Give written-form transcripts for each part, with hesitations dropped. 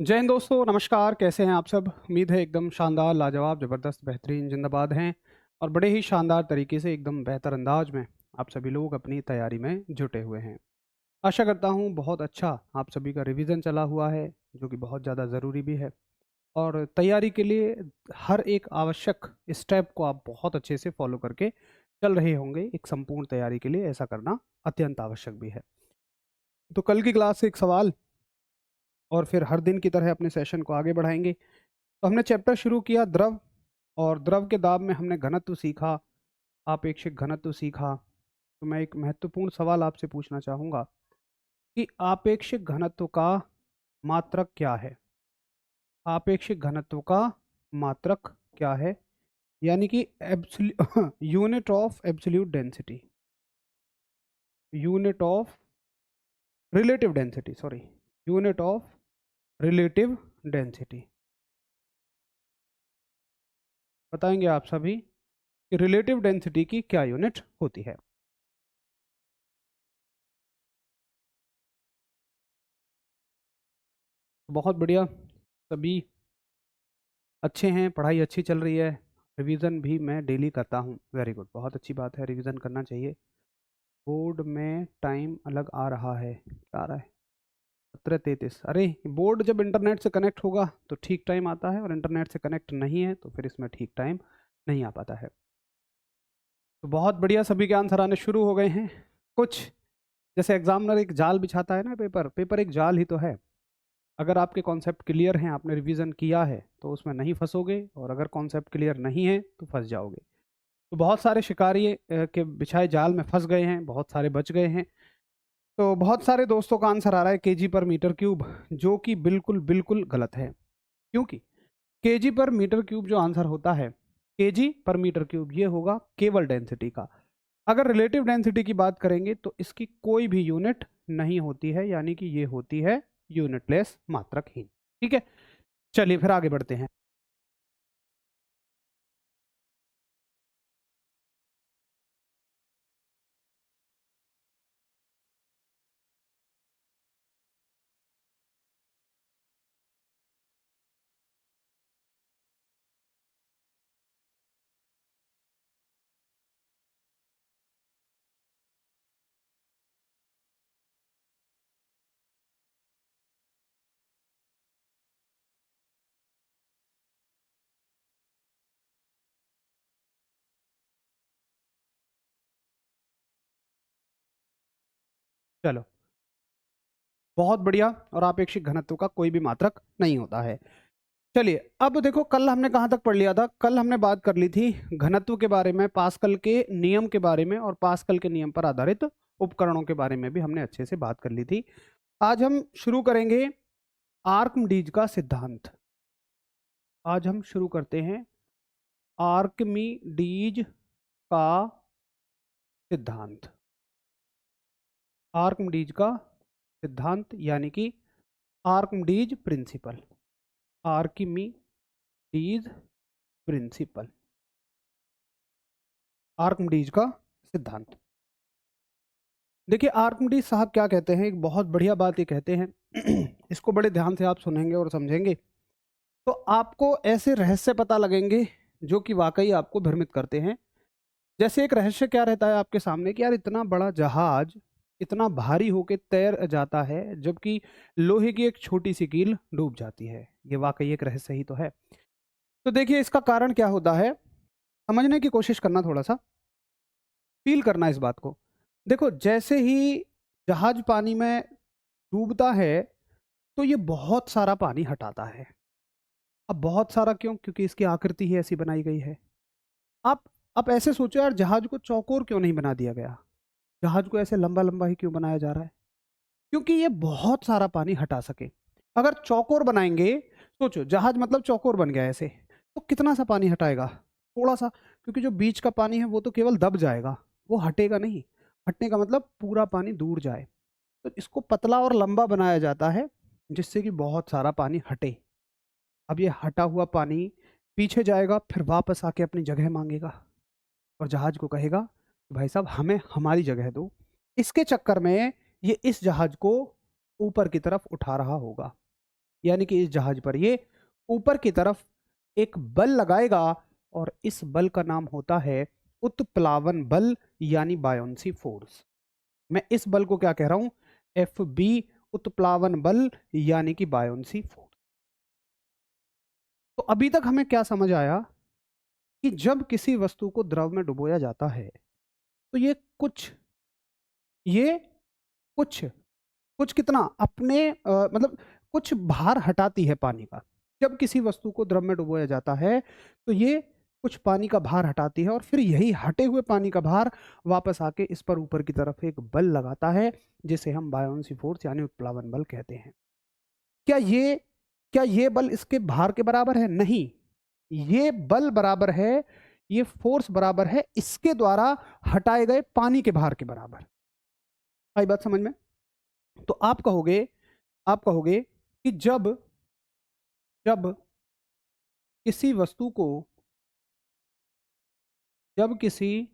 जय हिंद दोस्तों, नमस्कार। कैसे हैं आप सब? उम्मीद है एकदम शानदार, लाजवाब, ज़बरदस्त, बेहतरीन, जिंदाबाद हैं और बड़े ही शानदार तरीके से एकदम बेहतर अंदाज में आप सभी लोग अपनी तैयारी में जुटे हुए हैं। आशा करता हूँ बहुत अच्छा आप सभी का रिवीजन चला हुआ है, जो कि बहुत ज़्यादा ज़रूरी भी है और तैयारी के लिए हर एक आवश्यक स्टेप को आप बहुत अच्छे से फॉलो करके चल रहे होंगे। एक संपूर्ण तैयारी के लिए ऐसा करना अत्यंत आवश्यक भी है। तो कल की क्लास से एक सवाल और फिर हर दिन की तरह अपने सेशन को आगे बढ़ाएंगे। तो हमने चैप्टर शुरू किया द्रव, और द्रव के दाब में हमने घनत्व सीखा, आपेक्षिक घनत्व सीखा। तो मैं एक महत्वपूर्ण सवाल आपसे पूछना चाहूँगा कि आपेक्षिक घनत्व का मात्रक क्या है? आपेक्षिक घनत्व का मात्रक क्या है? यानी कि unit of absolute density, unit of relative density, sorry, unit of relative density. बताएंगे आप सभी कि रिलेटिव डेंसिटी की क्या यूनिट होती है? बहुत बढ़िया, सभी अच्छे हैं, पढ़ाई अच्छी चल रही है, रिवीजन भी मैं डेली करता हूँ। वेरी गुड, बहुत अच्छी बात है, रिवीजन करना चाहिए। बोर्ड में टाइम अलग आ रहा है, क्या आ रहा है? 17:33। अरे, बोर्ड जब इंटरनेट से कनेक्ट होगा तो ठीक टाइम आता है, और इंटरनेट से कनेक्ट नहीं है तो फिर इसमें ठीक टाइम नहीं आ पाता है। तो बहुत बढ़िया, सभी के आंसर आने शुरू हो गए हैं। कुछ जैसे एग्जामिनर एक जाल बिछाता है ना, पेपर पेपर एक जाल ही तो है। अगर आपके कॉन्सेप्ट क्लियर हैं, आपने रिवीजन किया है, तो उसमें नहीं फंसोगे, और अगर कॉन्सेप्ट क्लियर नहीं है तो फंस जाओगे। तो बहुत सारे शिकारी के बिछाए जाल में फंस गए हैं, बहुत सारे बच गए हैं। तो बहुत सारे दोस्तों का आंसर आ रहा है केजी पर मीटर क्यूब, जो कि बिल्कुल बिल्कुल गलत है। क्योंकि केजी पर मीटर क्यूब जो आंसर होता है, केजी पर मीटर क्यूब, ये होगा केवल डेंसिटी का। अगर रिलेटिव डेंसिटी की बात करेंगे तो इसकी कोई भी यूनिट नहीं होती है, यानी कि ये होती है यूनिटलेस, मात्रकहीन। ठीक है, चलिए फिर आगे बढ़ते हैं। चलो, बहुत बढ़िया। और आपेक्षिक घनत्व का कोई भी मात्रक नहीं होता है। चलिए, अब देखो, कल हमने कहाँ तक पढ़ लिया था? कल हमने बात कर ली थी घनत्व के बारे में, पास्कल के नियम के बारे में, और पास्कल के नियम पर आधारित उपकरणों के बारे में भी हमने अच्छे से बात कर ली थी। आज हम शुरू करेंगे आर्कमिडीज का सिद्धांत। आज हम शुरू करते हैं आर्कमिडीज का सिद्धांत। आर्कमिडीज का सिद्धांत यानी कि Archimedes principle, Archimedes principle, Archimedes का सिद्धांत। देखिए, आर्कमिडीज साहब क्या कहते हैं, एक बहुत बढ़िया बात ये कहते हैं। इसको बड़े ध्यान से आप सुनेंगे और समझेंगे तो आपको ऐसे रहस्य पता लगेंगे जो कि वाकई आपको भ्रमित करते हैं। जैसे एक रहस्य क्या रहता है आपके सामने कि यार, इतना बड़ा जहाज इतना भारी होके तैर जाता है, जबकि लोहे की एक छोटी सी कील डूब जाती है। ये वाकई एक रहस्य ही तो है। तो देखिए, इसका कारण क्या होता है, समझने की कोशिश करना, थोड़ा सा फील करना इस बात को। देखो, जैसे ही जहाज पानी में डूबता है तो ये बहुत सारा पानी हटाता है। अब बहुत सारा क्यों? क्योंकि इसकी आकृति ही ऐसी बनाई गई है। आप आप ऐसे सोचो यार, जहाज को चौकोर क्यों नहीं बना दिया गया? जहाज को ऐसे लंबा लंबा ही क्यों बनाया जा रहा है? क्योंकि ये बहुत सारा पानी हटा सके। अगर चौकोर बनाएंगे, सोचो जहाज मतलब चौकोर बन गया ऐसे, तो कितना सा पानी हटाएगा? थोड़ा सा, क्योंकि जो बीच का पानी है वो तो केवल दब जाएगा, वो हटेगा नहीं। हटने का मतलब पूरा पानी दूर जाए। तो इसको पतला और लंबा बनाया जाता है जिससे कि बहुत सारा पानी हटे। अब ये हटा हुआ पानी पीछे जाएगा, फिर वापस आके अपनी जगह मांगेगा और जहाज को कहेगा भाई साहब, हमें हमारी जगह दो। इसके चक्कर में ये इस जहाज को ऊपर की तरफ उठा रहा होगा। यानी कि इस जहाज पर ये ऊपर की तरफ एक बल लगाएगा और इस बल का नाम होता है उत्प्लावन बल यानी बायोंसी फोर्स। मैं इस बल को क्या कह रहा हूं? एफ बी, उत्प्लावन बल यानी कि बायोंसी फोर्स। तो अभी तक हमें क्या समझ आया कि जब किसी वस्तु को द्रव में डुबोया जाता है तो ये कुछ कुछ कितना अपने मतलब कुछ भार हटाती है पानी का। जब किसी वस्तु को द्रव में डुबोया जाता है तो ये कुछ पानी का भार हटाती है और फिर यही हटे हुए पानी का भार वापस आके इस पर ऊपर की तरफ एक बल लगाता है जिसे हम बायोंसी फोर्स यानी उत्प्लावन बल कहते हैं। क्या ये क्या ये बल इसके भार के बराबर है? नहीं, ये बल बराबर है, ये फोर्स बराबर है इसके द्वारा हटाए गए पानी के भार के बराबर। आई बात समझ में? तो आप कहोगे कि जब जब किसी वस्तु को जब किसी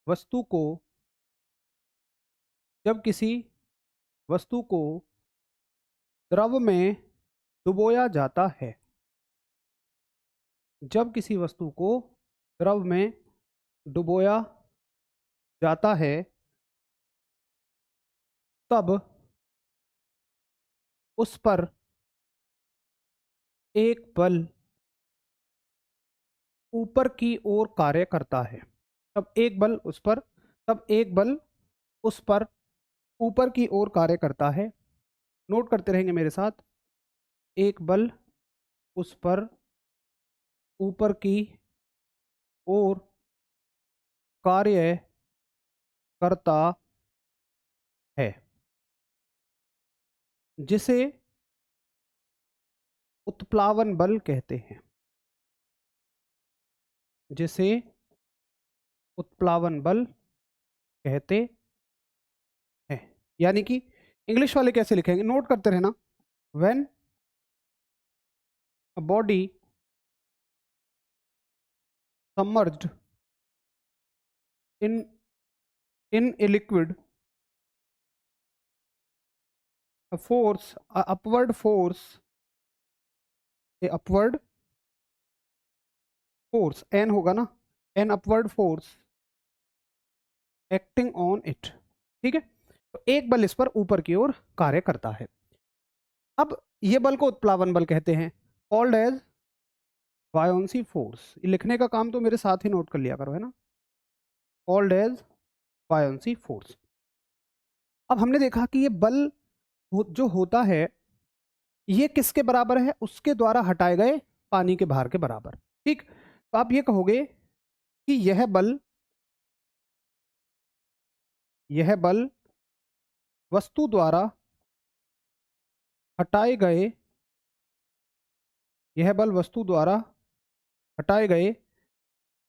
वस्तु को जब किसी वस्तु को द्रव में डुबोया जाता है, जब किसी वस्तु को द्रव में डुबोया जाता है तब उस पर एक बल ऊपर की ओर कार्य करता है। तब एक बल उस पर तब एक बल उस पर ऊपर की ओर कार्य करता है। नोट करते रहेंगे मेरे साथ। एक बल उस पर ऊपर की ओर कार्य करता है जिसे उत्प्लावन बल कहते हैं। जिसे उत्प्लावन बल कहते हैं। यानी कि इंग्लिश वाले कैसे लिखेंगे? नोट करते रहना। When a body submerged in a liquid, a upward force, n होगा ना, an upward force acting on it। ठीक है, तो एक बल इस पर ऊपर की ओर कार्य करता है। अब ये बल को उत्प्लावन बल कहते हैं, कॉल्ड एज बायोंसी फोर्स। लिखने का काम तो मेरे साथ ही नोट कर लिया करो, है ना, कॉल्ड एज बायोंसी फोर्स। अब हमने देखा कि ये बल जो होता है ये किसके बराबर है? उसके द्वारा हटाए गए पानी के भार के बराबर। ठीक, तो आप ये कहोगे कि यह बल वस्तु द्वारा हटाए गए यह बल वस्तु द्वारा हटाए गए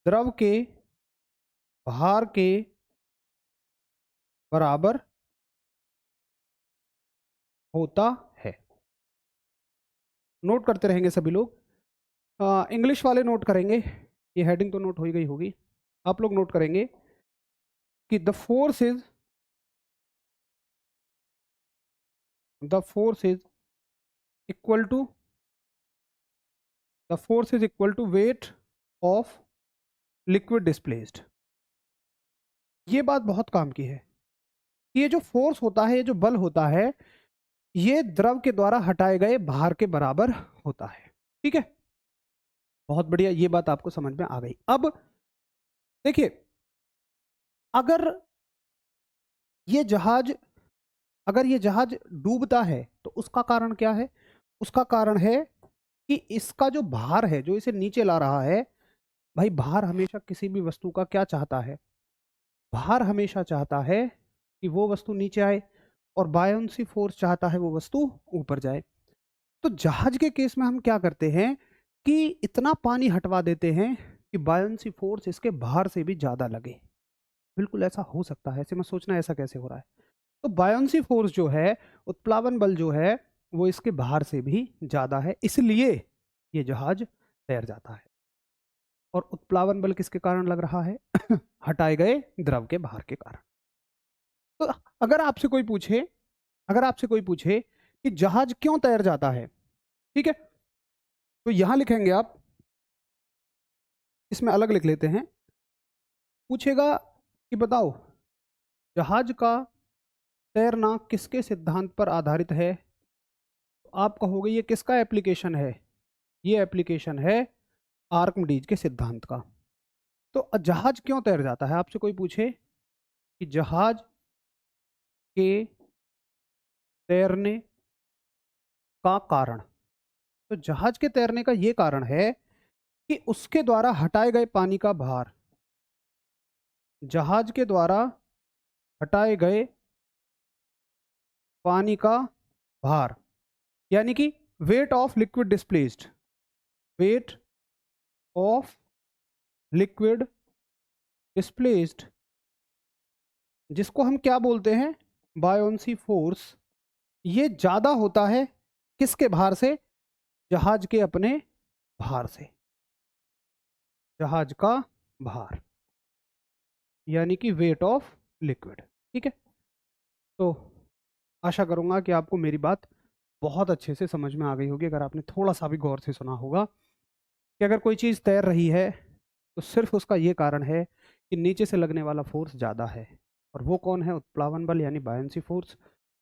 द्रव के भार के बराबर होता है। नोट करते रहेंगे सभी लोग। इंग्लिश वाले नोट करेंगे, ये हेडिंग तो नोट हो ही गई होगी। आप लोग नोट करेंगे कि the force is equal to weight of liquid displaced. ये बात बहुत काम की है। ये जो फोर्स होता है, ये जो बल होता है, ये द्रव के द्वारा हटाए गए भार के बराबर होता है। ठीक है, बहुत बढ़िया, ये बात आपको समझ में आ गई। अब देखिए, अगर ये जहाज डूबता है तो उसका कारण क्या है? उसका कारण है कि इसका जो भार है, जो इसे नीचे ला रहा है, भाई भार हमेशा किसी भी वस्तु का क्या चाहता है? भार हमेशा चाहता है कि वो वस्तु नीचे आए और बायोंसी फोर्स चाहता है वो वस्तु ऊपर जाए। तो जहाज के केस में हम क्या करते हैं कि इतना पानी हटवा देते हैं कि बायोंसी फोर्स इसके भार से भी ज्यादा लगे। बिल्कुल ऐसा हो सकता है, ऐसे में सोचना ऐसा कैसे हो रहा है। तो बायोंसी फोर्स जो है, उत्प्लावन बल जो है, वो इसके भार से भी ज्यादा है, इसलिए ये जहाज तैर जाता है। और उत्प्लावन बल किसके कारण लग रहा है? हटाए गए द्रव के भार के कारण। तो अगर आपसे कोई पूछे कि जहाज क्यों तैर जाता है। ठीक है, तो यहां लिखेंगे आप, इसमें अलग लिख लेते हैं। पूछेगा कि बताओ जहाज का तैरना किसके सिद्धांत पर आधारित है। तो आप कहोगे ये किसका एप्लीकेशन है, ये एप्लीकेशन है आर्किमिडीज के सिद्धांत का। तो जहाज क्यों तैर जाता है, आपसे कोई पूछे कि जहाज के तैरने का कारण, तो जहाज के तैरने का ये कारण है कि उसके द्वारा हटाए गए पानी का भार, जहाज के द्वारा हटाए गए पानी का भार, यानी कि wait of liquid displaced, wait of liquid displaced, जिसको हम क्या बोलते हैं, बायोन्सी फोर्स, ये ज्यादा होता है किसके भार से, जहाज के अपने भार से, जहाज का भार यानी कि वेट ऑफ लिक्विड। ठीक है, तो आशा करूंगा कि आपको मेरी बात बहुत अच्छे से समझ में आ गई होगी, अगर आपने थोड़ा सा भी गौर से सुना होगा कि अगर कोई चीज़ तैर रही है तो सिर्फ उसका ये कारण है कि नीचे से लगने वाला फोर्स ज़्यादा है, और वो कौन है, उत्प्लावन बल यानी बायन्सी फोर्स।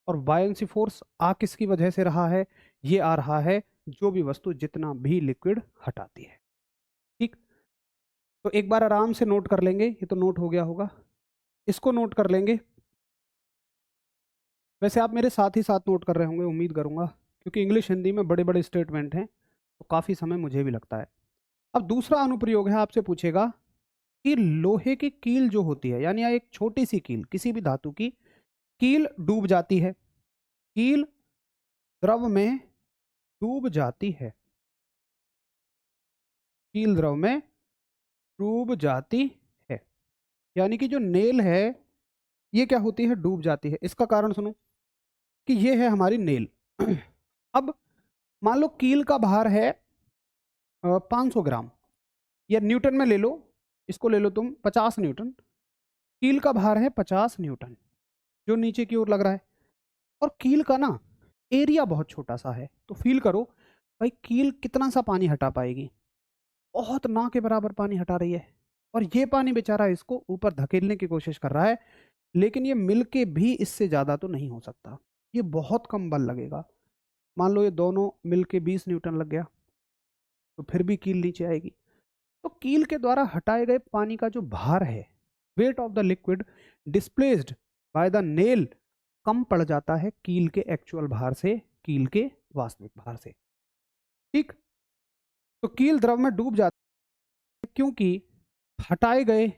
और बायन्सी फोर्स आ किसकी वजह से रहा है, ये आ रहा है जो भी वस्तु जितना भी लिक्विड हटाती है। ठीक, तो एक बार आराम से नोट कर लेंगे, ये तो नोट हो गया होगा, इसको नोट कर लेंगे। वैसे आप मेरे साथ ही साथ नोट कर रहे होंगे, उम्मीद करूंगा, क्योंकि इंग्लिश हिंदी में बड़े बड़े स्टेटमेंट हैं तो काफ़ी समय मुझे भी लगता है। अब दूसरा अनुप्रयोग है, आपसे पूछेगा कि लोहे की कील जो होती है, यानी एक छोटी सी कील, किसी भी धातु की कील डूब जाती है, कील द्रव में डूब जाती है, कील द्रव में डूब जाती है, यानी कि जो नेल है ये क्या होती है, डूब जाती है। इसका कारण सुनो कि ये है हमारी नेल। अब मान लो कील का भार है 500 ग्राम, या न्यूटन में ले लो, इसको ले लो तुम 50 न्यूटन, कील का भार है 50 न्यूटन जो नीचे की ओर लग रहा है, और कील का ना एरिया बहुत छोटा सा है, तो फील करो भाई कील कितना सा पानी हटा पाएगी, बहुत ना के बराबर पानी हटा रही है, और ये पानी बेचारा इसको ऊपर धकेलने की कोशिश कर रहा है, लेकिन ये मिल के भी इससे ज़्यादा तो नहीं हो सकता, ये बहुत कम बल लगेगा। मान लो ये दोनों मिल के 20 न्यूटन लग गया, तो फिर भी कील नीचे आएगी। तो कील के द्वारा हटाए गए पानी का जो भार है, weight of the liquid displaced by the nail, कम पड़ जाता है कील के एक्चुअल भार से, कील के वास्तविक भार से। ठीक, तो कील द्रव में डूब जाती है क्योंकि हटाए गए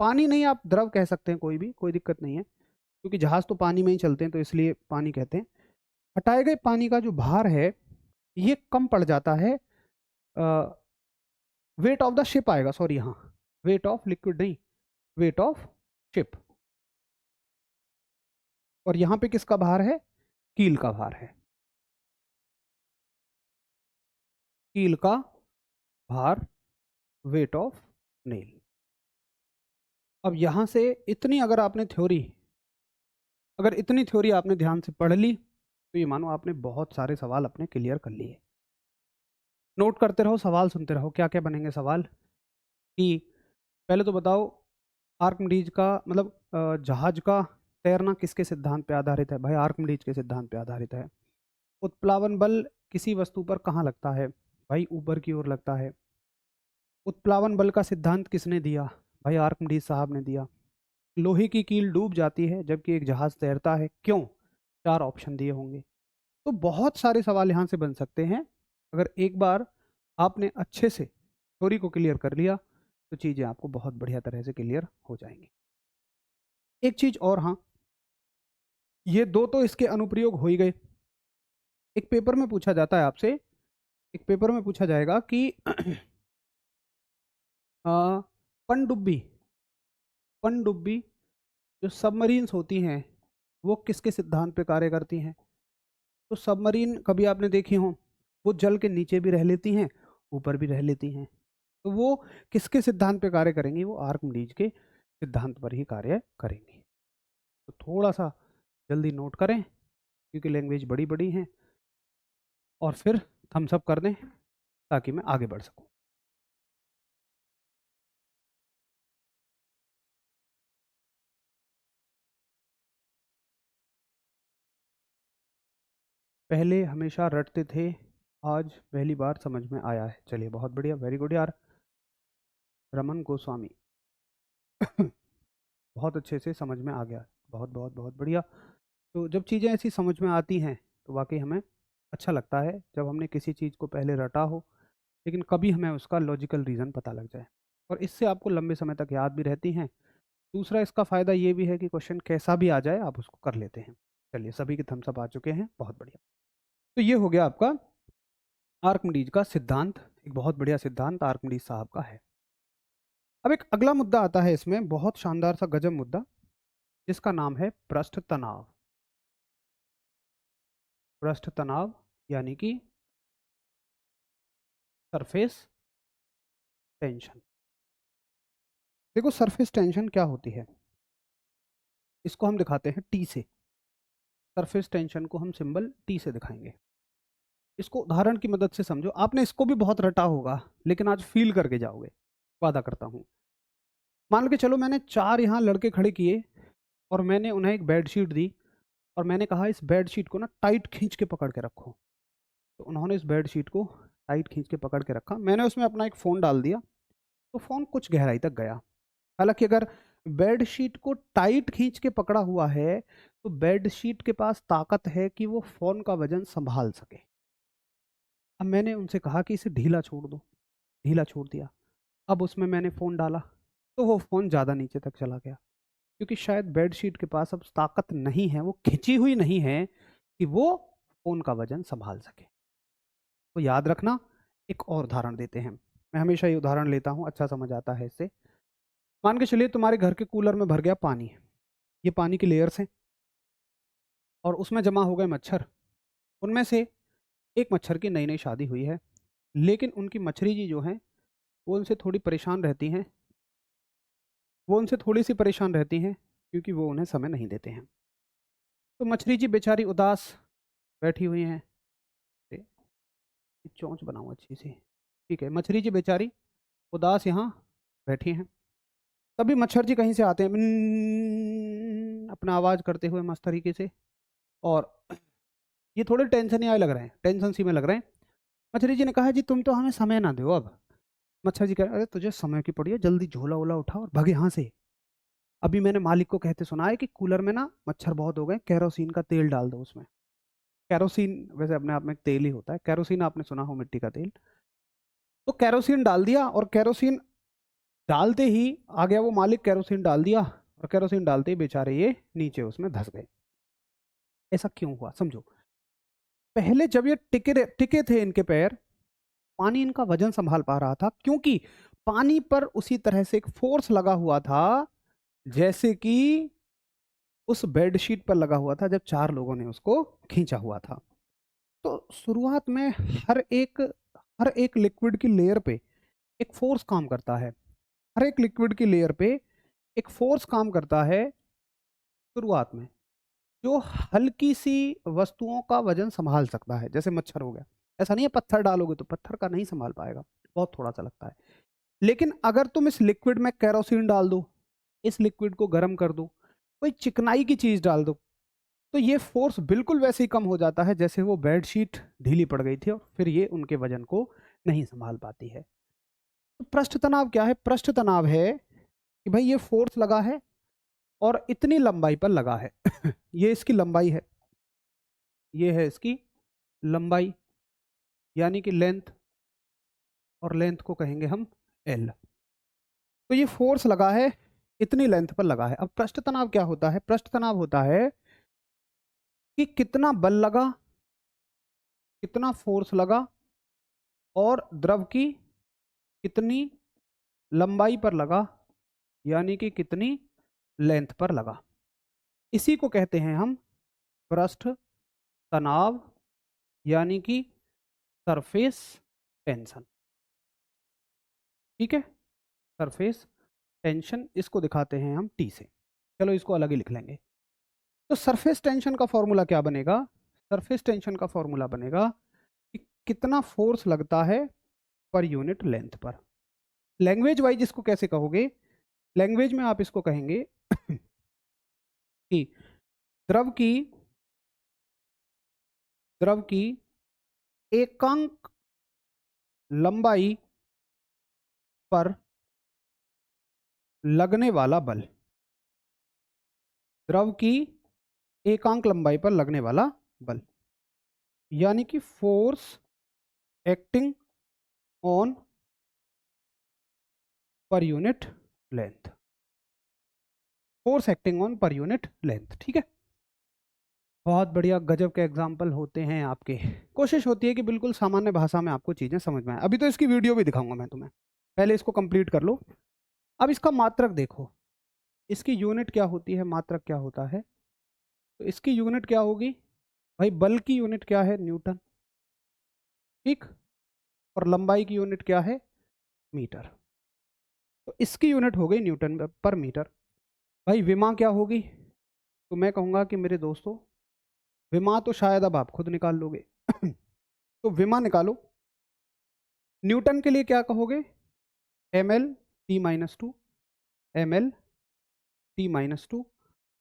पानी, नहीं आप द्रव कह सकते हैं, कोई भी, कोई दिक्कत नहीं है, क्योंकि जहाज तो पानी में ही चलते हैं तो इसलिए पानी कहते हैं। हटाए गए पानी का जो भार है ये कम पड़ जाता है, वेट ऑफ द शिप आएगा, सॉरी, हाँ, वेट ऑफ लिक्विड नहीं, वेट ऑफ शिप, और यहां पे किसका भार है, कील का भार है, कील का भार, वेट ऑफ नेल। अब यहां से इतनी अगर आपने थ्योरी, अगर इतनी थ्योरी आपने ध्यान से पढ़ ली तो ये मानो आपने बहुत सारे सवाल अपने क्लियर कर लिए। नोट करते रहो, सवाल सुनते रहो, क्या क्या बनेंगे सवाल, कि पहले तो बताओ आर्किमिडीज का मतलब जहाज का तैरना किसके सिद्धांत पे आधारित है, भाई आर्किमिडीज के सिद्धांत पे आधारित है। उत्प्लावन बल किसी वस्तु पर कहाँ लगता है, भाई ऊपर की ओर लगता है। उत्प्लावन बल का सिद्धांत किसने दिया, भाई आर्किमिडीज साहब ने दिया। लोहे की कील डूब जाती है जबकि एक जहाज तैरता है, क्यों, 4 ऑप्शन दिए होंगे। तो बहुत सारे सवाल यहाँ से बन सकते हैं, अगर एक बार आपने अच्छे से थ्योरी को क्लियर कर लिया तो चीज़ें आपको बहुत बढ़िया तरह से क्लियर हो जाएंगी। एक चीज़ और, हाँ, ये दो तो इसके अनुप्रयोग हो ही गए। एक पेपर में पूछा जाता है आपसे, एक पेपर में पूछा जाएगा कि पनडुब्बी, पनडुब्बी जो सबमरीन्स होती हैं वो किसके सिद्धांत पे कार्य करती हैं। तो सबमरीन कभी आपने देखी हो, वो जल के नीचे भी रह लेती हैं, ऊपर भी रह लेती हैं, तो वो किसके सिद्धांत पे कार्य करेंगी, वो आर्किमिडीज के सिद्धांत पर ही कार्य करेंगी। तो थोड़ा सा जल्दी नोट करें, क्योंकि लैंग्वेज बड़ी बड़ी हैं, और फिर थम्स अप कर दें ताकि मैं आगे बढ़ सकूं। पहले हमेशा रटते थे, आज पहली बार समझ में आया है। चलिए बहुत बढ़िया, वेरी गुड यार, रमन गोस्वामी। बहुत अच्छे से समझ में आ गया, बहुत बहुत बहुत बढ़िया। तो जब चीज़ें ऐसी समझ में आती हैं तो वाकई हमें अच्छा लगता है, जब हमने किसी चीज़ को पहले रटा हो लेकिन कभी हमें उसका लॉजिकल रीज़न पता लग जाए, और इससे आपको लंबे समय तक याद भी रहती हैं। दूसरा इसका फ़ायदा ये भी है कि क्वेश्चन कैसा भी आ जाए आप उसको कर लेते हैं। चलिए सभी के थम्स अप आ चुके हैं, बहुत बढ़िया। तो ये हो गया आपका आर्किमिडीज का सिद्धांत, एक बहुत बढ़िया सिद्धांत आर्किमिडीज साहब का है। अब एक अगला मुद्दा आता है इसमें, बहुत शानदार सा गजब मुद्दा, जिसका नाम है पृष्ठ तनाव। पृष्ठ तनाव यानी कि सरफेस टेंशन। देखो सरफेस टेंशन क्या होती है, इसको हम दिखाते हैं टी से। सरफेस टेंशन को हम सिंबल टी से दिखाएंगे। इसको उदाहरण की मदद से समझो, आपने इसको भी बहुत रटा होगा लेकिन आज फील करके जाओगे, वादा करता हूं। मान के चलो मैंने 4 यहाँ लड़के खड़े किए और मैंने उन्हें एक बेडशीट दी और मैंने कहा इस बेडशीट को ना टाइट खींच के पकड़ के रखो। तो उन्होंने इस बेडशीट को टाइट खींच के पकड़ के रखा, मैंने उसमें अपना एक फ़ोन डाल दिया, तो फ़ोन कुछ गहराई तक गया। हालांकि अगर बेडशीट को टाइट खींच के पकड़ा हुआ है तो बेडशीट के पास ताकत है कि वो फ़ोन का वजन संभाल सके। अब मैंने उनसे कहा कि इसे ढीला छोड़ दो, ढीला छोड़ दिया। अब उसमें मैंने फ़ोन डाला तो वो फ़ोन ज़्यादा नीचे तक चला गया, क्योंकि शायद बेडशीट के पास अब ताकत नहीं है, वो खिंची हुई नहीं है कि वो फ़ोन का वजन संभाल सके। तो याद रखना, एक और उदाहरण देते हैं। मैं हमेशा ये उदाहरण लेता हूँ, अच्छा समझ आता है इससे। मान के चलिए तुम्हारे घर के कूलर में भर गया पानी, ये पानी की लेयर्स हैं और उसमें जमा हो गए मच्छर। उनमें से एक मच्छर की नई नई शादी हुई है, लेकिन उनकी मच्छरी जी जो हैं वो उनसे थोड़ी परेशान रहती हैं, वो उनसे थोड़ी सी परेशान रहती हैं क्योंकि वो उन्हें समय नहीं देते हैं। तो मछली जी बेचारी उदास बैठी हुई हैं, ए, चोंच बनाऊं अच्छी सी, ठीक है। मछली जी बेचारी उदास यहाँ बैठी हैं। तभी मच्छर जी कहीं से आते हैं, अपना आवाज करते हुए मस्त तरीके से, और ये थोड़े टेंशन ही आए लग रहे हैं, टेंशन सी में लग रहे हैं। मछली जी ने कहा जी तुम तो हमें समय ना दो अब। मच्छर जी कह अरे तुझे समय की पड़ी है, जल्दी झोला वोला उठा और भाग यहाँ से। अभी मैंने मालिक को कहते सुना है कि कूलर में ना मच्छर बहुत हो गए, कैरोसिन का तेल डाल दो उसमें। कैरोसिन वैसे अपने आप में एक तेल ही होता है, कैरोसिन आपने सुना हो, मिट्टी का तेल। तो कैरोसिन डाल दिया और कैरोसिन डालते ही आ गया वो मालिक, कैरोसिन डाल दिया और कैरोसिन डालते ही बेचारे ये नीचे उसमें धंस गए। ऐसा क्यों हुआ समझो। पहले जब ये टिके टिके थे इनके पैर, पानी इनका वजन संभाल पा रहा था, क्योंकि पानी पर उसी तरह से एक फोर्स लगा हुआ था जैसे कि उस बेडशीट पर लगा हुआ था जब 4 लोगों ने उसको खींचा हुआ था। तो शुरुआत में हर एक लिक्विड की लेयर पे एक फोर्स काम करता है, हर एक लिक्विड की लेयर पे एक फोर्स काम करता है शुरुआत में, जो हल्की सी वस्तुओं का वजन संभाल सकता है। जैसे मच्छर हो गया, ऐसा नहीं है पत्थर डालोगे तो पत्थर का नहीं संभाल पाएगा, बहुत थोड़ा सा लगता है। लेकिन अगर तुम इस लिक्विड में केरोसिन डाल दो, इस लिक्विड को गर्म कर दो, कोई चिकनाई की चीज डाल दो, तो ये फोर्स बिल्कुल वैसे ही कम हो जाता है जैसे वो बेडशीट ढीली पड़ गई थी और फिर ये उनके वजन को नहीं संभाल पाती है। तो पृष्ठ तनाव क्या है? पृष्ठ तनाव है कि भाई ये फोर्स लगा है और इतनी लंबाई पर लगा है। ये इसकी लंबाई है, ये है इसकी लंबाई यानी कि लेंथ, और लेंथ को कहेंगे हम एल। तो ये फोर्स लगा है, इतनी लेंथ पर लगा है। अब पृष्ठ तनाव क्या होता है? पृष्ठ तनाव होता है कि कितना बल लगा, कितना फोर्स लगा और द्रव की कितनी लंबाई पर लगा, यानी कि कितनी लेंथ पर लगा। इसी को कहते हैं हम पृष्ठ तनाव, यानी कि सरफेस टेंशन। ठीक है, सरफेस टेंशन, इसको दिखाते हैं हम टी से। चलो इसको अलग ही लिख लेंगे। तो सरफेस टेंशन का फॉर्मूला क्या बनेगा? सरफेस टेंशन का फॉर्मूला बनेगा कि कितना फोर्स लगता है पर यूनिट लेंथ पर। लैंग्वेज वाइज इसको कैसे कहोगे? लैंग्वेज में आप इसको कहेंगे कि द्रव की एकांक लंबाई पर लगने वाला बल। द्रव की एकांक लंबाई पर लगने वाला बल, यानी कि force acting on per unit length. Force acting on per unit length, ठीक है। बहुत बढ़िया, गजब के एग्जाम्पल होते हैं आपके। कोशिश होती है कि बिल्कुल सामान्य भाषा में आपको चीज़ें समझ में आए। अभी तो इसकी वीडियो भी दिखाऊंगा मैं तुम्हें, पहले इसको कंप्लीट कर लो। अब इसका मात्रक देखो, इसकी यूनिट क्या होती है, मात्रक क्या होता है। तो इसकी यूनिट क्या होगी भाई? बल की यूनिट क्या है? न्यूटन, ठीक। और लंबाई की यूनिट क्या है? मीटर। तो इसकी यूनिट हो गई न्यूटन पर मीटर। भाई विमा क्या होगी? तो मैं कहूँगा कि मेरे दोस्तों, विमा तो शायद अब आप खुद निकाल लोगे तो विमा निकालो। न्यूटन के लिए क्या कहोगे? M L T minus two, M L T minus two.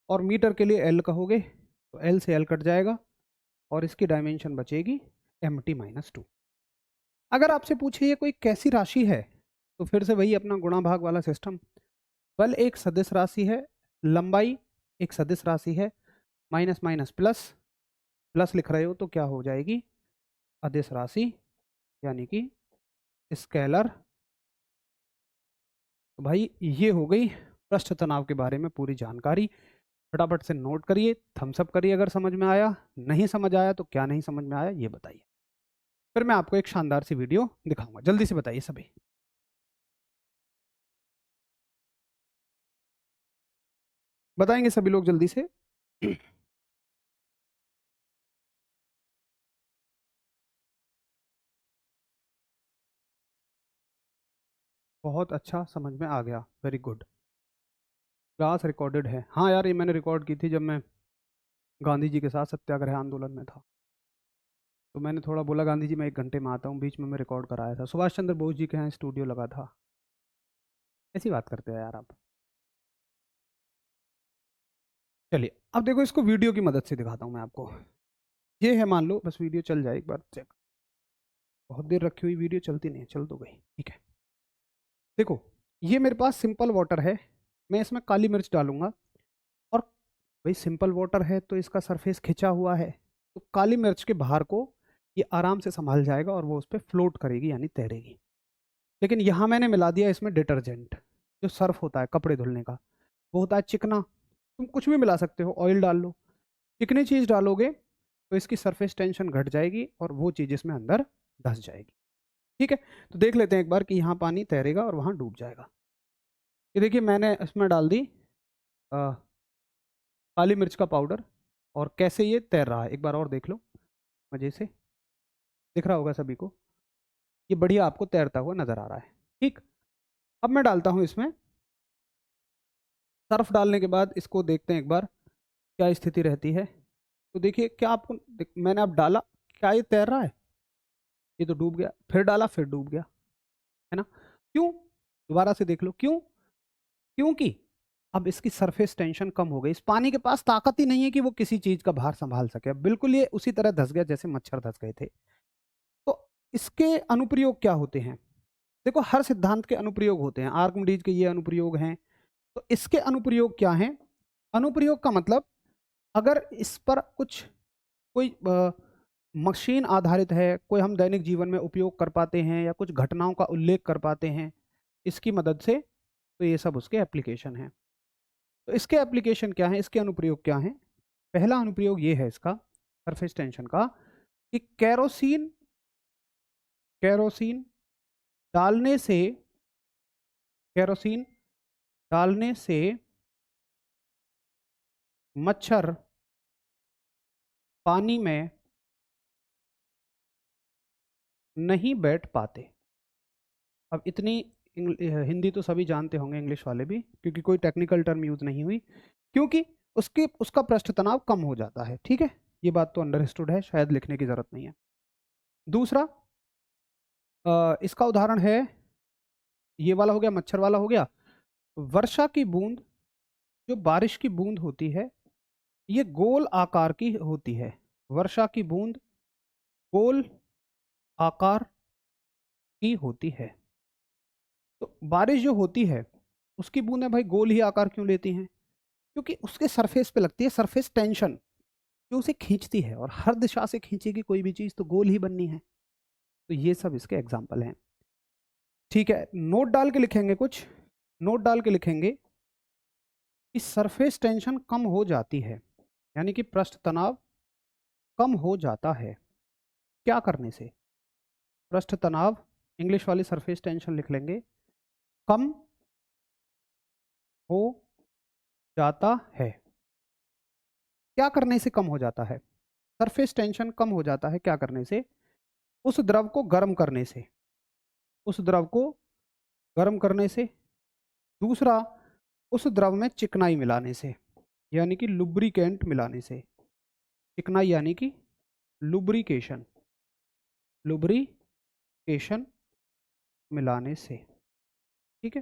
और मीटर के लिए एल कहोगे, तो एल से एल कट जाएगा और इसकी डायमेंशन बचेगी एम टी माइनस टू। अगर आपसे पूछे ये कोई कैसी राशि है, तो फिर से वही अपना गुणा भाग वाला सिस्टम। बल एक सदिश राशि है, लंबाई एक सदिश राशि है, माइनस माइनस प्लस, प्लस लिख रहे हो तो क्या हो जाएगी? अदिश राशि, यानी कि स्केलर। तो भाई ये हो गई पृष्ठ तनाव के बारे में पूरी जानकारी। फटाफट से नोट करिए, थम्स अप करिए अगर समझ में आया। नहीं समझ आया तो क्या नहीं समझ में आया ये बताइए, फिर मैं आपको एक शानदार सी वीडियो दिखाऊंगा। जल्दी से बताइए सभी। बताएंगे सभी लोग जल्दी से बहुत अच्छा, समझ में आ गया, वेरी गुड। क्लास रिकॉर्डेड है, हाँ यार, ये मैंने रिकॉर्ड की थी जब मैं गांधी जी के साथ सत्याग्रह आंदोलन में था। तो मैंने थोड़ा बोला गांधी जी मैं 1 घंटे में आता हूँ, बीच में मैं रिकॉर्ड कराया था। सुभाष चंद्र बोस जी के यहाँ स्टूडियो लगा था। ऐसी बात करते हैं यार आप। चलिए अब देखो, इसको वीडियो की मदद से दिखाता हूँ मैं आपको। ये है, मान लो बस वीडियो चल जाए एक बार चेक। बहुत देर रखी हुई वीडियो चलती नहीं है, चल तो गई, ठीक है। देखो ये मेरे पास सिंपल वाटर है, मैं इसमें काली मिर्च डालूंगा। और भाई सिंपल वाटर है तो इसका सरफेस खिंचा हुआ है, तो काली मिर्च के बाहर को ये आराम से संभाल जाएगा और वो उस पर फ्लोट करेगी, यानी तैरेगी। लेकिन यहाँ मैंने मिला दिया इसमें डिटर्जेंट, जो सर्फ होता है कपड़े धुलने का, वो होता है चिकना। तुम कुछ भी मिला सकते हो, ऑयल डाल लो। चिकनी चीज़ डालोगे तो इसकी सरफेस टेंशन घट जाएगी और वो चीज़ इसमें अंदर धंस जाएगी, ठीक है। तो देख लेते हैं एक बार कि यहाँ पानी तैरेगा और वहाँ डूब जाएगा। ये देखिए मैंने इसमें डाल दी काली मिर्च का पाउडर, और कैसे ये तैर रहा है एक बार और देख लो मज़े से। दिख रहा होगा सभी को, ये बढ़िया आपको तैरता हुआ नज़र आ रहा है, ठीक। अब मैं डालता हूँ इसमें सर्फ। डालने के बाद इसको देखते हैं एक बार क्या स्थिति रहती है। तो देखिए क्या आपको मैंने अब डाला, क्या ये तैर रहा है? ये तो डूब गया, फिर डाला फिर डूब गया, है ना। क्यों? दोबारा से देख लो क्यों। क्योंकि अब इसकी सरफेस टेंशन कम हो गई, इस पानी के पास ताकत ही नहीं है कि वो किसी चीज का भार संभाल सके। अब बिल्कुल ये उसी तरह धस गया जैसे मच्छर धस गए थे। तो इसके अनुप्रयोग क्या होते हैं? देखो हर सिद्धांत के अनुप्रयोग होते हैं, आर्किमिडीज के ये अनुप्रयोग हैं। तो इसके अनुप्रयोग क्या हैं? अनुप्रयोग का मतलब, अगर इस पर कुछ कोई मशीन आधारित है, कोई हम दैनिक जीवन में उपयोग कर पाते हैं या कुछ घटनाओं का उल्लेख कर पाते हैं इसकी मदद से, तो ये सब उसके एप्लीकेशन हैं। तो इसके एप्लीकेशन क्या हैं, इसके अनुप्रयोग क्या हैं? पहला अनुप्रयोग ये है इसका सरफेस टेंशन का, कि केरोसिन केरोसिन डालने से केरोसिन डालने से मच्छर पानी में नहीं बैठ पाते। अब इतनी हिंदी तो सभी जानते होंगे, इंग्लिश वाले भी, क्योंकि कोई टेक्निकल टर्म यूज नहीं हुई, क्योंकि उसका पृष्ठ तनाव कम हो जाता है, ठीक है। ये बात तो अंडरस्टूड है, शायद लिखने की ज़रूरत नहीं है। दूसरा इसका उदाहरण है, ये वाला हो गया, मच्छर वाला हो गया। वर्षा की बूंद, जो बारिश की बूंद होती है, ये गोल आकार की होती है। वर्षा की बूंद गोल आकार की होती है। तो बारिश जो होती है उसकी बूंदें भाई गोल ही आकार क्यों लेती हैं? क्योंकि उसके सरफेस पे लगती है सरफेस टेंशन, जो उसे खींचती है, और हर दिशा से खींचेगी कोई भी चीज तो गोल ही बननी है। तो ये सब इसके एग्जाम्पल हैं। ठीक है, नोट डाल के लिखेंगे, कुछ नोट डाल के लिखेंगे कि सरफेस टेंशन कम हो जाती है, यानी कि पृष्ठ तनाव कम हो जाता है। क्या करने से? पृष्ठ तनाव, इंग्लिश वाली सरफेस टेंशन लिख लेंगे, कम हो जाता है। क्या करने से कम हो जाता है? सरफेस टेंशन कम हो जाता है क्या करने से? उस द्रव को गर्म करने से, उस द्रव को गर्म करने से। दूसरा, उस द्रव में चिकनाई मिलाने से, यानी कि लुब्रिकेंट मिलाने से। चिकनाई यानी कि लुब्रिकेशन, लुब्रिकेशन मिलाने से। ठीक है,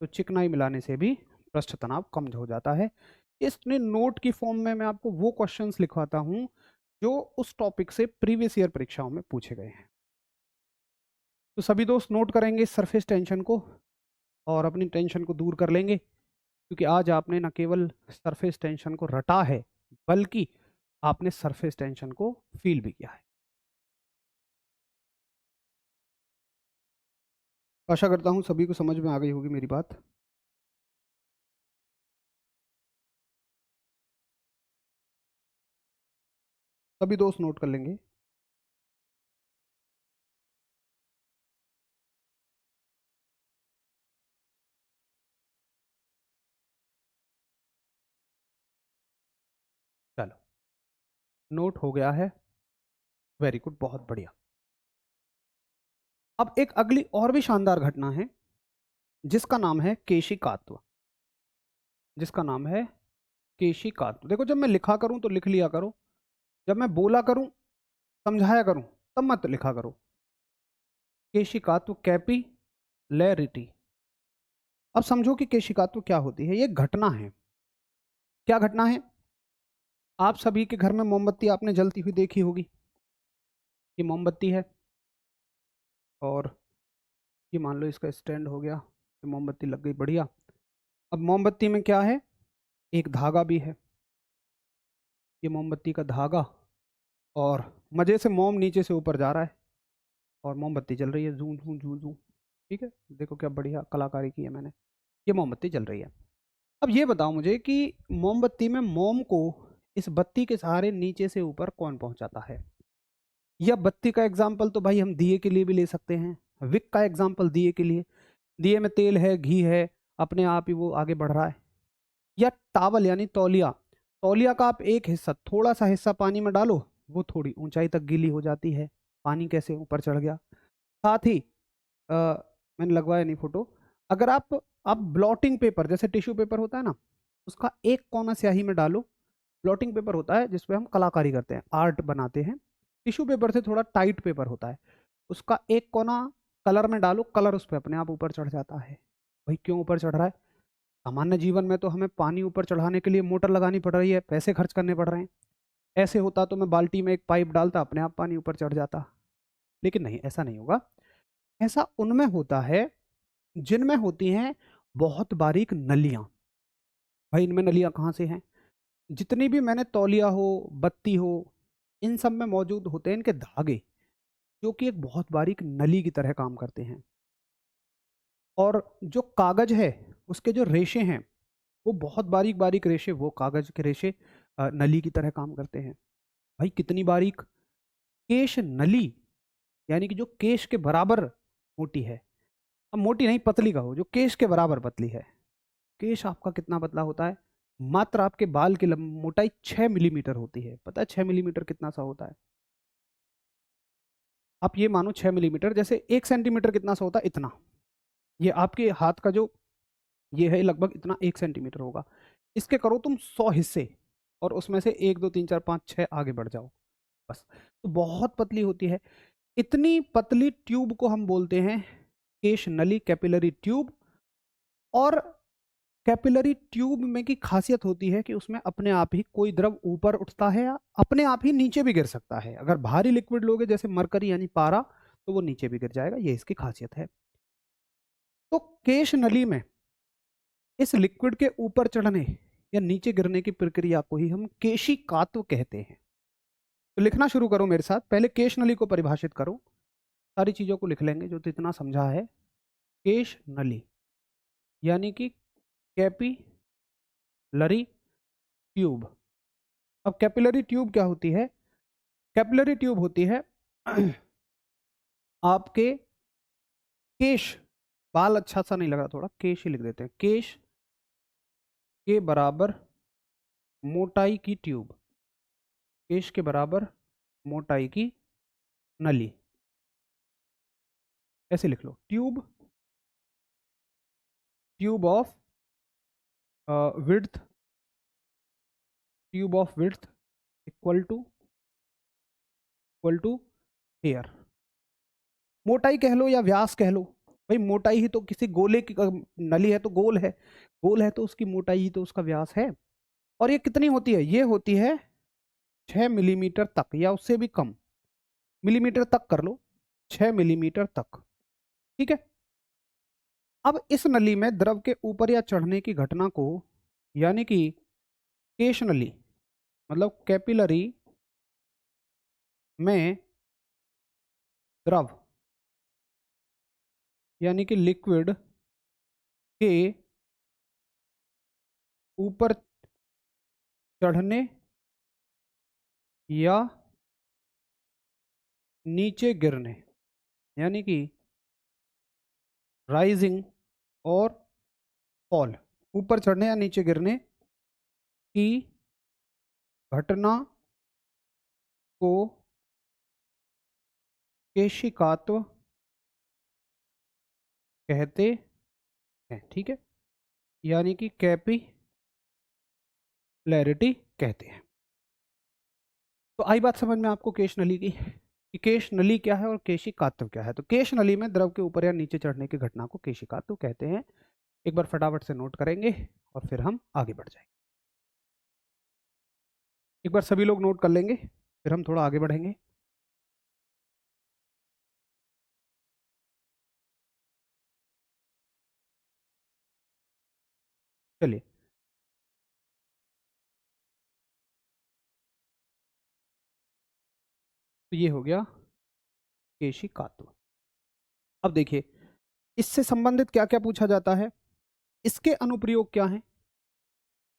तो चिकनाई मिलाने से भी पृष्ठ तनाव कम हो जाता है। इसने नोट की फॉर्म में मैं आपको वो क्वेश्चंस लिखवाता हूं जो उस टॉपिक से प्रीवियस ईयर परीक्षाओं में पूछे गए हैं। तो सभी दोस्त नोट करेंगे सरफेस टेंशन को और अपनी टेंशन को दूर कर लेंगे, क्योंकि आज आपने न केवल सरफेस टेंशन को रटा है, बल्कि आपने सरफेस टेंशन को फील भी किया है। आशा करता हूं सभी को समझ में आ गई होगी मेरी बात। सभी दोस्त नोट कर लेंगे। चलो, नोट हो गया है, वेरी गुड, बहुत बढ़िया। अब एक अगली और भी शानदार घटना है जिसका नाम है केशिकात्व, जिसका नाम है केशिकात्व। देखो, जब मैं लिखा करूं तो लिख लिया करो, जब मैं बोला करूं, समझाया करूं, तब मत लिखा करो। केशिकात्व, कैपिलैरिटी। अब समझो कि केशिकात्व क्या होती है। ये घटना है। क्या घटना है? आप सभी के घर में मोमबत्ती आपने जलती हुई देखी होगी। ये मोमबत्ती है, और ये मान लो इसका स्टैंड हो गया, ये मोमबत्ती लग गई, बढ़िया। अब मोमबत्ती में क्या है? एक धागा भी है, ये मोमबत्ती का धागा, और मजे से मोम नीचे से ऊपर जा रहा है और मोमबत्ती जल रही है, जू जू जू जू। ठीक है, देखो क्या बढ़िया कलाकारी की है मैंने। ये मोमबत्ती जल रही है। अब ये बताओ मुझे कि मोमबत्ती में मोम को इस बत्ती के सहारे नीचे से ऊपर कौन पहुंचाता है? या बत्ती का एग्जाम्पल तो भाई हम दिए के लिए भी ले सकते हैं, विक का एग्जाम्पल दिए के लिए, दिए में तेल है, घी है, अपने आप ही वो आगे बढ़ रहा है। या टावल यानी तौलिया, तौलिया का आप एक हिस्सा, थोड़ा सा हिस्सा पानी में डालो, वो थोड़ी ऊंचाई तक गीली हो जाती है, पानी कैसे ऊपर चढ़ गया। साथ ही मैंने लगवाया नहीं फोटो, अगर आप ब्लॉटिंग पेपर, जैसे टिश्यू पेपर होता है ना, उसका एक कोना स्याही में डालो। ब्लॉटिंग पेपर होता है जिसपे हम कलाकारी करते हैं, आर्ट बनाते हैं। टिश्यू पेपर से थोड़ा टाइट पेपर होता है, उसका एक कोना कलर में डालो, कलर उस पर अपने आप ऊपर चढ़ जाता है। भाई क्यों ऊपर चढ़ रहा है? सामान्य जीवन में तो हमें पानी ऊपर चढ़ाने के लिए मोटर लगानी पड़ रही है, पैसे खर्च करने पड़ रहे हैं। ऐसे होता तो मैं बाल्टी में एक पाइप डालता, अपने आप पानी ऊपर चढ़ जाता। लेकिन नहीं, ऐसा नहीं होगा। ऐसा उनमें होता है जिनमें होती हैं बहुत बारीक नलियां। भाई इनमें नलियां कहाँ से हैं? जितनी भी मैंने तौलिया हो, बत्ती हो, इन सब में मौजूद होते हैं इनके धागे, जो कि एक बहुत बारीक नली की तरह काम करते हैं। और जो कागज है, उसके जो रेशे हैं, वो बहुत बारीक बारीक रेशे, वो कागज के रेशे नली की तरह काम करते हैं। भाई कितनी बारीक? केश नली, यानी कि जो केश के बराबर मोटी है। अब मोटी नहीं, पतली का हो, जो केश के बराबर पतली है। केश आपका कितना पतला होता है? मात्र आपके बाल की मोटाई 6 मिलीमीटर होती है। पता है 6 मिलीमीटर कितना सा होता है? आप ये मानो 6 मिलीमीटर, जैसे 1 सेंटीमीटर कितना सा होता है, इतना। ये आपके हाथ का जो ये है लगभग इतना 1 सेंटीमीटर होगा। इसके करो तुम 100 हिस्से, और उसमें से 1 2 3 4 5 6 आगे बढ़ जाओ, बस। तो बहुत पतली होती है। इतनी पतली ट्यूब को हम बोलते हैं केश नली, कैपिलरी ट्यूब। और कैपिलरी ट्यूब में की खासियत होती है कि उसमें अपने आप ही कोई द्रव ऊपर उठता है या अपने आप ही नीचे भी गिर सकता है। अगर भारी लिक्विड लोगे जैसे मरकरी यानी पारा, तो वो नीचे भी गिर जाएगा, ये इसकी खासियत है। तो केश नली में इस लिक्विड के ऊपर चढ़ने या नीचे गिरने की प्रक्रिया को ही हम केशिकात्व कहते हैं। तो लिखना शुरू करो मेरे साथ। पहले केश नली को परिभाषित करो, सारी चीजों को लिख लेंगे जो तो इतना समझा है। केश नली यानी कि कैपिलरी ट्यूब। अब कैपिलरी ट्यूब क्या होती है? कैपिलरी ट्यूब होती है आपके केश, बाल अच्छा सा नहीं लग रहा, थोड़ा केश ही लिख देते हैं, केश के बराबर मोटाई की ट्यूब, केश के बराबर मोटाई की नली, ऐसे लिख लो। Tube, tube of width, tube of width equal to hair. मोटाई कह लो या व्यास कह लो, भाई मोटाई ही तो किसी गोले की नली है तो गोल है, गोल है तो उसकी मोटाई ही तो उसका व्यास है। और ये कितनी होती है? ये होती है 6 मिलीमीटर तक या उससे भी कम, मिलीमीटर तक कर लो, 6 मिलीमीटर तक, ठीक है। अब इस नली में द्रव के ऊपर या चढ़ने की घटना को, यानी कि केश नली मतलब कैपिलरी में द्रव यानी कि लिक्विड के ऊपर चढ़ने या नीचे गिरने, यानी कि राइजिंग और फॉल, ऊपर चढ़ने या नीचे गिरने की घटना को केशिकात्व कहते हैं, ठीक है, यानी कि कैपिलैरिटी कहते हैं। तो आई बात समझ में आपको केश नली की, कि केश नली क्या है और केशिकात्व क्या है। तो केश नली में द्रव के ऊपर या नीचे चढ़ने की घटना को केशिकात्व कहते हैं। एक बार फटाफट से नोट करेंगे और फिर हम आगे बढ़ जाएंगे। एक बार सभी लोग नोट कर लेंगे, फिर हम थोड़ा आगे बढ़ेंगे। चलिए, तो ये हो गया केशिकात्व। अब देखिए, इससे संबंधित क्या क्या पूछा जाता है, इसके अनुप्रयोग क्या हैं,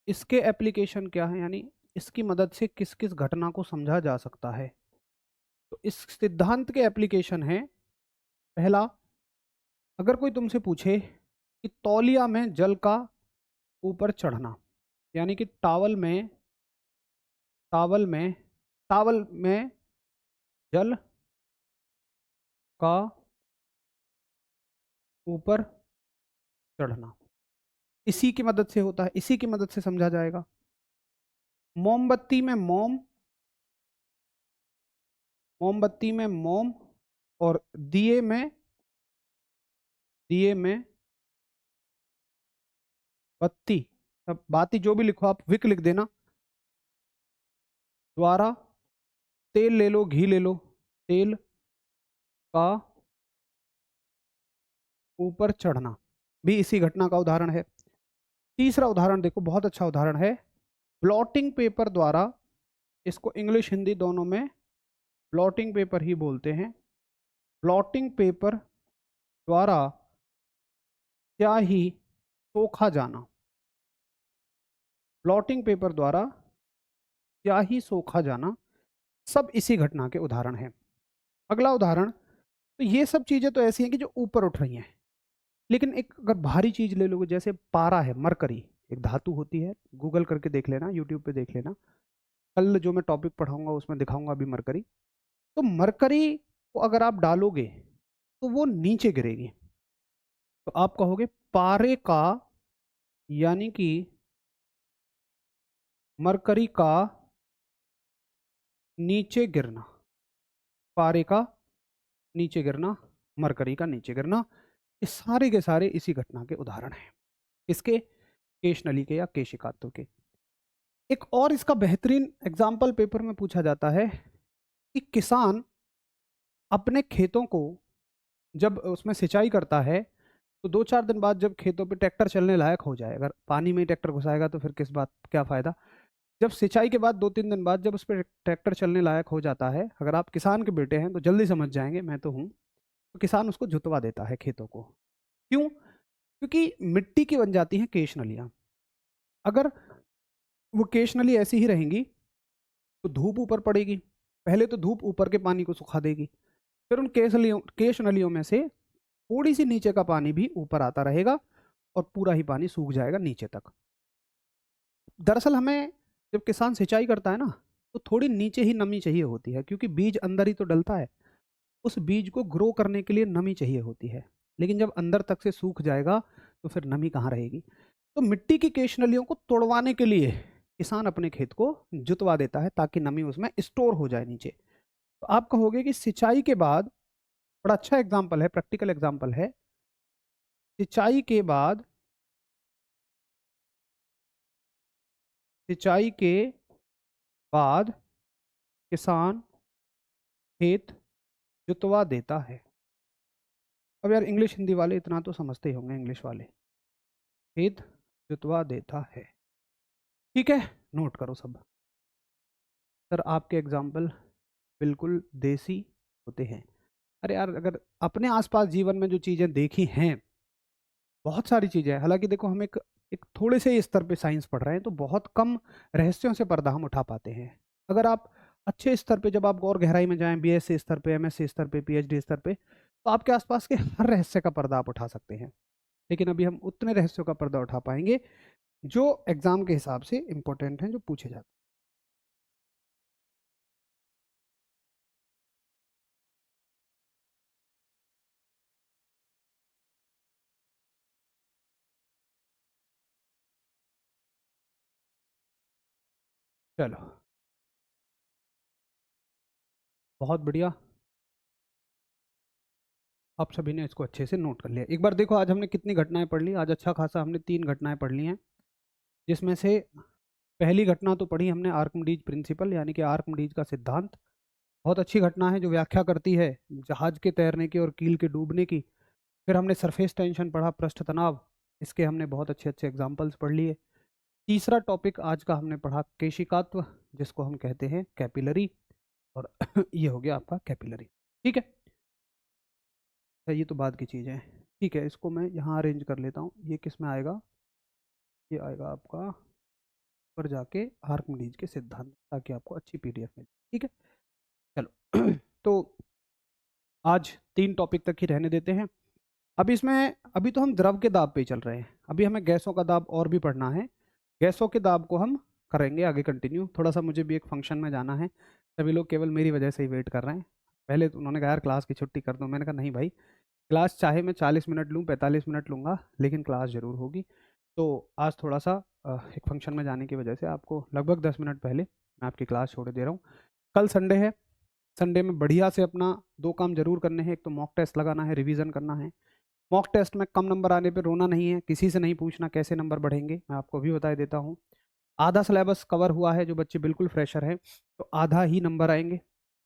इसके एप्लीकेशन क्या है, यानी इसकी मदद से किस किस घटना को समझा जा सकता है। तो इस सिद्धांत के एप्लीकेशन हैं। पहला, अगर कोई तुमसे पूछे कि तौलिया में जल का ऊपर चढ़ना, यानी कि टावल में टावल में जल का ऊपर चढ़ना, इसी की मदद से होता है, इसी की मदद से समझा जाएगा। मोमबत्ती में मोम और दिए में बत्ती, अब बाती जो भी लिखो आप विक लिख देना, द्वारा तेल ले लो, घी ले लो, तेल का ऊपर चढ़ना भी इसी घटना का उदाहरण है। तीसरा उदाहरण देखो, बहुत अच्छा उदाहरण है, ब्लॉटिंग पेपर द्वारा, इसको इंग्लिश हिंदी दोनों में ब्लॉटिंग पेपर ही बोलते हैं, ब्लॉटिंग पेपर द्वारा स्याही सोखा जाना, ब्लॉटिंग पेपर द्वारा स्याही सोखा जाना, सब इसी घटना के उदाहरण हैं। अगला उदाहरण, तो ये सब चीजें तो ऐसी हैं कि जो ऊपर उठ रही हैं, लेकिन एक अगर भारी चीज ले लोगे, जैसे पारा है, मरकरी एक धातु होती है, गूगल करके देख लेना, यूट्यूब पे देख लेना, कल जो मैं टॉपिक पढ़ाऊंगा उसमें दिखाऊंगा अभी मरकरी। तो मरकरी को अगर आप डालोगे तो वो नीचे गिरेगी, तो आप कहोगे पारे का, यानी कि मरकरी का नीचे गिरना, पारे का नीचे गिरना, मरकरी का नीचे गिरना, ये सारे के सारे इसी घटना के उदाहरण हैं। इसके केश नली के या केशिकात्व के। एक और इसका बेहतरीन एग्जाम्पल पेपर में पूछा जाता है कि किसान अपने खेतों को जब उसमें सिंचाई करता है तो 2-4 दिन बाद जब खेतों पे ट्रैक्टर चलने लायक हो जाए, अगर पानी में ही ट्रैक्टर घुसाएगा तो फिर किस बात क्या फ़ायदा। जब सिंचाई के बाद 2-3 दिन बाद जब उस पर ट्रैक्टर चलने लायक हो जाता है, अगर आप किसान के बेटे हैं तो जल्दी समझ जाएंगे, मैं तो हूँ, तो किसान उसको जुतवा देता है खेतों को। क्यों? क्योंकि मिट्टी की बन जाती हैं केश नलियाँ। अगर वो केश नली ऐसी ही रहेंगी तो धूप ऊपर पड़ेगी, पहले तो धूप ऊपर के पानी को सुखा देगी, फिर उन केश नलियों में से थोड़ी सी नीचे का पानी भी ऊपर आता रहेगा और पूरा ही पानी सूख जाएगा नीचे तक। दरअसल हमें जब किसान सिंचाई करता है ना, तो थोड़ी नीचे ही नमी चाहिए होती है, क्योंकि बीज अंदर ही तो डलता है, उस बीज को ग्रो करने के लिए नमी चाहिए होती है। लेकिन जब अंदर तक से सूख जाएगा तो फिर नमी कहाँ रहेगी। तो मिट्टी की केश नलियों को तोड़वाने के लिए किसान अपने खेत को जुतवा देता है ताकि नमी उसमें स्टोर हो जाए नीचे। तो आप कहोगे कि सिंचाई के बाद, बड़ा अच्छा एग्जाम्पल है, प्रैक्टिकल एग्जाम्पल है, सिंचाई के बाद, सिंचाई के बाद किसान खेत जुतवा देता है। अब यार इंग्लिश हिंदी वाले इतना तो समझते ही होंगे, इंग्लिश वाले, खेत जुतवा देता है। ठीक है, नोट करो सब। सर आपके एग्जाम्पल बिल्कुल देसी होते हैं। अरे यार, अगर अपने आसपास जीवन में जो चीज़ें देखी हैं, बहुत सारी चीज़ें हैं, हालांकि देखो हम एक एक थोड़े से स्तर पे साइंस पढ़ रहे हैं तो बहुत कम रहस्यों से पर्दा हम उठा पाते हैं। अगर आप अच्छे स्तर पे, जब आप और गहराई में जाएं, बीएससी स्तर पे, एमएससी स्तर पे, पीएचडी स्तर पे, तो आपके आसपास के हर रहस्य का पर्दा आप उठा सकते हैं। लेकिन अभी हम उतने रहस्यों का पर्दा उठा पाएंगे जो एग्जाम के हिसाब से इंपॉर्टेंट हैं, जो पूछे जाते हैं। चलो, बहुत बढ़िया, आप सभी ने इसको अच्छे से नोट कर लिया। एक बार देखो आज हमने कितनी घटनाएं पढ़ ली। आज अच्छा खासा हमने 3 घटनाएं पढ़ ली हैं, जिसमें से पहली घटना तो पढ़ी हमने आर्किमिडीज प्रिंसिपल, यानी कि आर्किमिडीज का सिद्धांत। बहुत अच्छी घटना है जो व्याख्या करती है जहाज के तैरने की और कील के डूबने की। फिर हमने सरफेस टेंशन पढ़ा, पृष्ठ तनाव, इसके हमने बहुत अच्छे अच्छे एग्जाम्पल्स पढ़ लिए। तीसरा टॉपिक आज का हमने पढ़ा केशिकात्व, जिसको हम कहते हैं कैपिलरी, और ये हो गया आपका कैपिलरी। ठीक है, तो ये तो बाद की चीज़ें हैं। ठीक है, इसको मैं यहाँ अरेंज कर लेता हूँ। ये किस में आएगा? ये आएगा आपका पर जाके आर्किमिडीज के सिद्धांत, ताकि आपको अच्छी पीडीएफ मिले। ठीक है, चलो तो आज 3 टॉपिक तक ही रहने देते हैं। अब इसमें, अभी तो हम द्रव के दाब पे ही चल रहे हैं, अभी हमें गैसों का दाब और भी पढ़ना है। गैसों के दाब को हम करेंगे आगे कंटिन्यू। थोड़ा सा मुझे भी एक फंक्शन में जाना है, सभी लोग केवल मेरी वजह से ही वेट कर रहे हैं। पहले तो उन्होंने कहा यार क्लास की छुट्टी कर दो, मैंने कहा नहीं भाई, क्लास चाहे मैं 40 मिनट लूँ, 45 मिनट लूँगा, लेकिन क्लास ज़रूर होगी। तो आज थोड़ा सा एक फंक्शन में जाने की वजह से आपको लगभग 10 मिनट पहले मैं आपकी क्लास छोड़ दे रहा हूँ। कल संडे है, संडे में बढ़िया से अपना 2 काम जरूर करने हैं। एक तो मॉक टेस्ट लगाना है, रिवीजन करना है। मॉक टेस्ट में कम नंबर आने पे रोना नहीं है, किसी से नहीं पूछना कैसे नंबर बढ़ेंगे, मैं आपको भी बता देता हूँ। आधा सिलेबस कवर हुआ है, जो बच्चे बिल्कुल फ्रेशर हैं तो आधा ही नंबर आएंगे।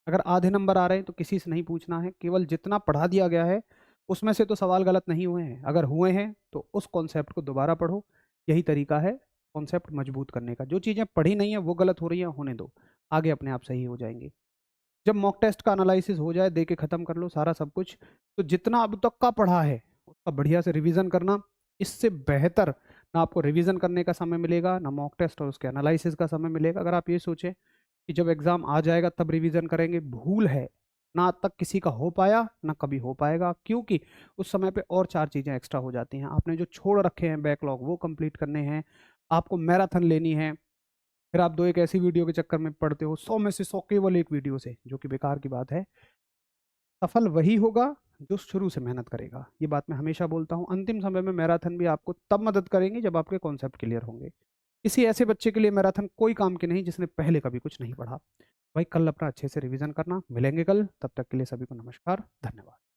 अगर आधे नंबर आ रहे हैं तो किसी से नहीं पूछना है, केवल जितना पढ़ा दिया गया है उसमें से तो सवाल गलत नहीं हुए हैं, अगर हुए हैं तो उस कॉन्सेप्ट को दोबारा पढ़ो। यही तरीका है कॉन्सेप्ट मजबूत करने का। जो चीज़ें पढ़ी नहीं है वो गलत हो रही हैं, होने दो, आगे अपने आप सही हो जाएंगी। जब मॉक टेस्ट का एनालिसिस हो जाए, दे के ख़त्म कर लो सारा सब कुछ, तो जितना अब तक का पढ़ा है उसका बढ़िया से रिवीजन करना। इससे बेहतर ना आपको रिवीजन करने का समय मिलेगा, ना मॉक टेस्ट और उसके एनालिसिस का समय मिलेगा। अगर आप ये सोचें कि जब एग्ज़ाम आ जाएगा तब रिवीजन करेंगे, भूल है। ना आज तक किसी का हो पाया, ना कभी हो पाएगा, क्योंकि उस समय पे और 4 चीज़ें एक्स्ट्रा हो जाती हैं। आपने जो छोड़ रखे हैं बैकलॉग वो कंप्लीट करने हैं, आपको मैराथन लेनी है, फिर आप 2 एक ऐसी वीडियो के चक्कर में पढ़ते हो 100 में से 100 केवल एक वीडियो से, जो कि बेकार की बात है। सफल वही होगा जो शुरू से मेहनत करेगा, ये बात मैं हमेशा बोलता हूँ। अंतिम समय में मैराथन भी आपको तब मदद करेंगे जब आपके कॉन्सेप्ट क्लियर होंगे। किसी ऐसे बच्चे के लिए मैराथन कोई काम की नहीं जिसने पहले कभी कुछ नहीं पढ़ा। भाई कल अपना अच्छे से रिवीजन करना। मिलेंगे कल, तब तक के लिए सभी को नमस्कार, धन्यवाद।